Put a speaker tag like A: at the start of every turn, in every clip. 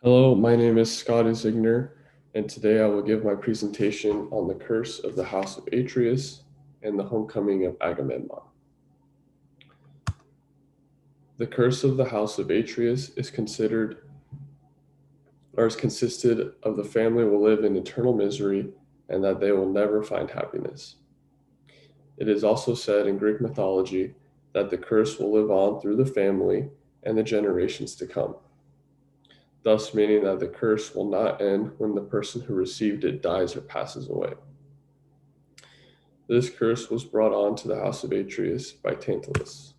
A: Hello, my name is Scott Isigner, and today I will give my presentation on the curse of the house of Atreus and the homecoming of Agamemnon. The curse of the house of Atreus is consisted of the family will live in eternal misery and that they will never find happiness. It is also said in Greek mythology that the curse will live on through the family and the generations to come, thus meaning that the curse will not end when the person who received it dies or passes away. This curse was brought on to the house of Atreus by Tantalus.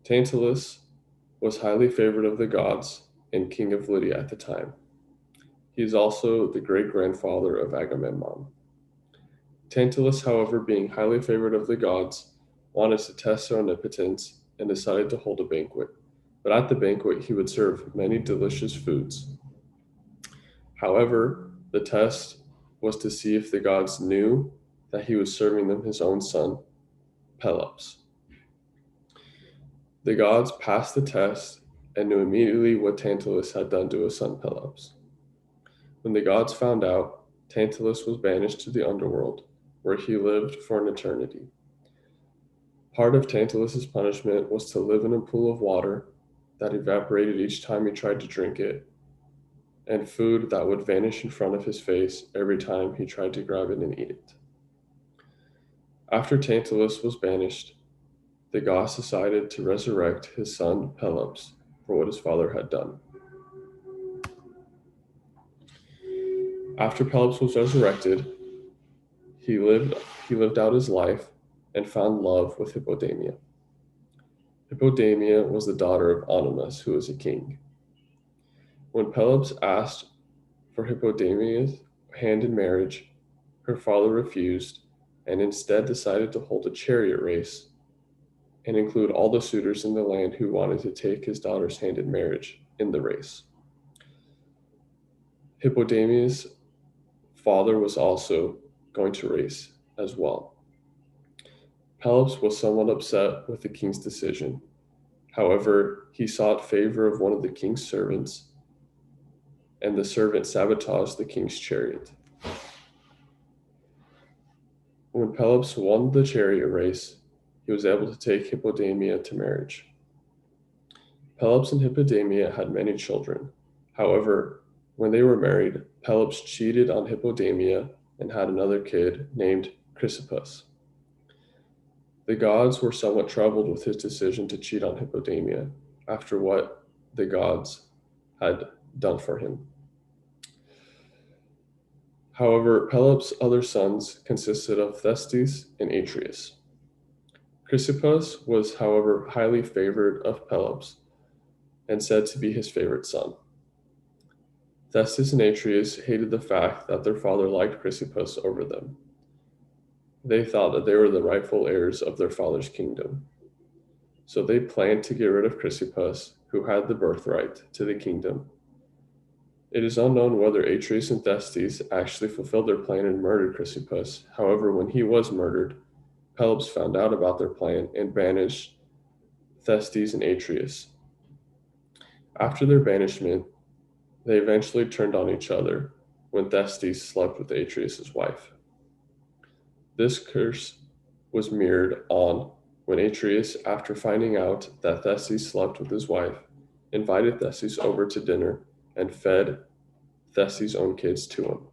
A: Tantalus was highly favored of the gods and king of Lydia at the time. He is also the great-grandfather of Agamemnon. Tantalus, however, being highly favored of the gods, wanted to test their omnipotence and decided to hold a banquet. But at the banquet, he would serve many delicious foods. However, the test was to see if the gods knew that he was serving them his own son, Pelops. The gods passed the test and knew immediately what Tantalus had done to his son Pelops. When the gods found out, Tantalus was banished to the underworld, where he lived for an eternity. Part of Tantalus's punishment was to live in a pool of water that evaporated each time he tried to drink it, and food that would vanish in front of his face every time he tried to grab it and eat it. After Tantalus was banished, the gods decided to resurrect his son Pelops for what his father had done. After Pelops was resurrected, he lived out his life and found love with Hippodamia. Hippodamia was the daughter of Onomus, who was a king. When Pelops asked for Hippodamia's hand in marriage, her father refused and instead decided to hold a chariot race and include all the suitors in the land who wanted to take his daughter's hand in marriage in the race. Hippodamia's father was also going to race as well. Pelops was somewhat upset with the king's decision. However, he sought favor of one of the king's servants, and the servant sabotaged the king's chariot. When Pelops won the chariot race, he was able to take Hippodamia to marriage. Pelops and Hippodamia had many children. However, when they were married, Pelops cheated on Hippodamia and had another kid named Chrysippus. The gods were somewhat troubled with his decision to cheat on Hippodamia after what the gods had done for him. However, Pelops' other sons consisted of Thyestes and Atreus. Chrysippus was, however, highly favored of Pelops and said to be his favorite son. Thyestes and Atreus hated the fact that their father liked Chrysippus over them. They thought that they were the rightful heirs of their father's kingdom. So they planned to get rid of Chrysippus, who had the birthright to the kingdom. It is unknown whether Atreus and Thyestes actually fulfilled their plan and murdered Chrysippus. However, when he was murdered, Pelops found out about their plan and banished Thyestes and Atreus. After their banishment, they eventually turned on each other when Thyestes slept with Atreus' wife. This curse was mirrored on when Atreus, after finding out that Thyestes slept with his wife, invited Thyestes over to dinner and fed Thyestes' own kids to him.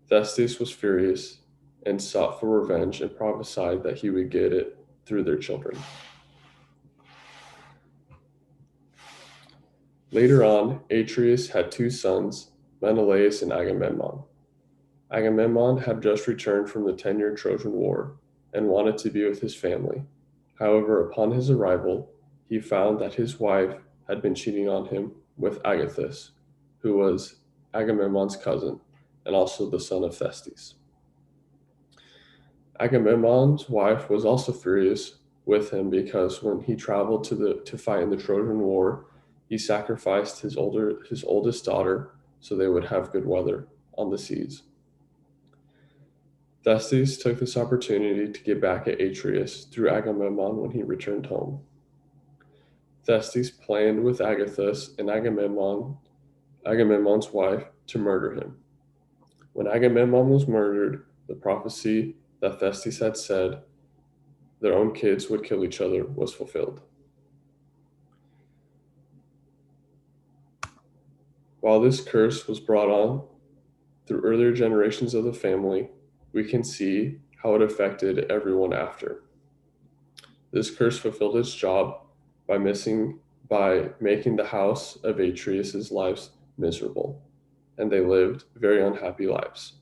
A: Thyestes was furious and sought for revenge and prophesied that he would get it through their children. Later on, Atreus had two sons, Menelaus and Agamemnon. Agamemnon had just returned from the 10-year Trojan War and wanted to be with his family. However, upon his arrival, he found that his wife had been cheating on him with Agathis, who was Agamemnon's cousin and also the son of Thyestes. Agamemnon's wife was also furious with him because when he traveled to fight in the Trojan War, he sacrificed his oldest daughter so they would have good weather on the seas. Thyestes took this opportunity to get back at Atreus through Agamemnon when he returned home. Thyestes planned with Agathos and Agamemnon's wife, to murder him. When Agamemnon was murdered, the prophecy that Thyestes had said their own kids would kill each other was fulfilled. While this curse was brought on through earlier generations of the family, we can see how it affected everyone after. This curse fulfilled its job by making the house of Atreus' lives miserable, and they lived very unhappy lives.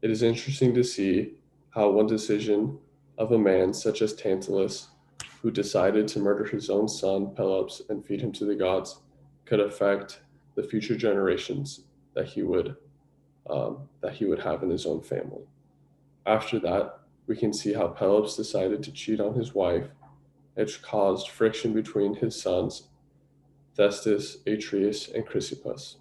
A: It is interesting to see how one decision of a man such as Tantalus, who decided to murder his own son Pelops and feed him to the gods, could affect the future generations that he would have in his own family. After that, we can see how Pelops decided to cheat on his wife, which caused friction between his sons, Thyestes, Atreus, and Chrysippus.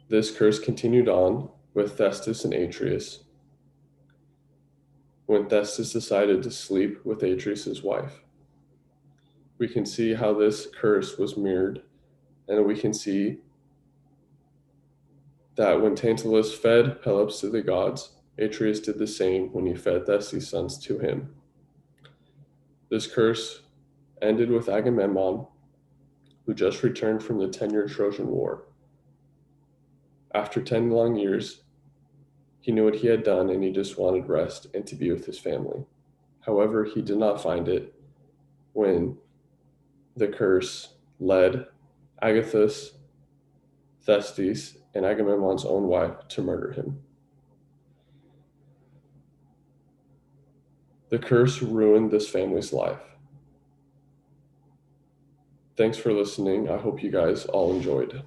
A: This curse continued on with Thyestes and Atreus when Thyestes decided to sleep with Atreus' wife. We can see how this curse was mirrored, and we can see that when Tantalus fed Pelops to the gods, Atreus did the same when he fed Thyestes' sons to him. This curse ended with Agamemnon, who just returned from the 10-year Trojan War. After 10 long years, he knew what he had done and he just wanted rest and to be with his family. However, he did not find it when the curse led Agathos, Thyestes, and Agamemnon's own wife to murder him. The curse ruined this family's life. Thanks for listening. I hope you guys all enjoyed.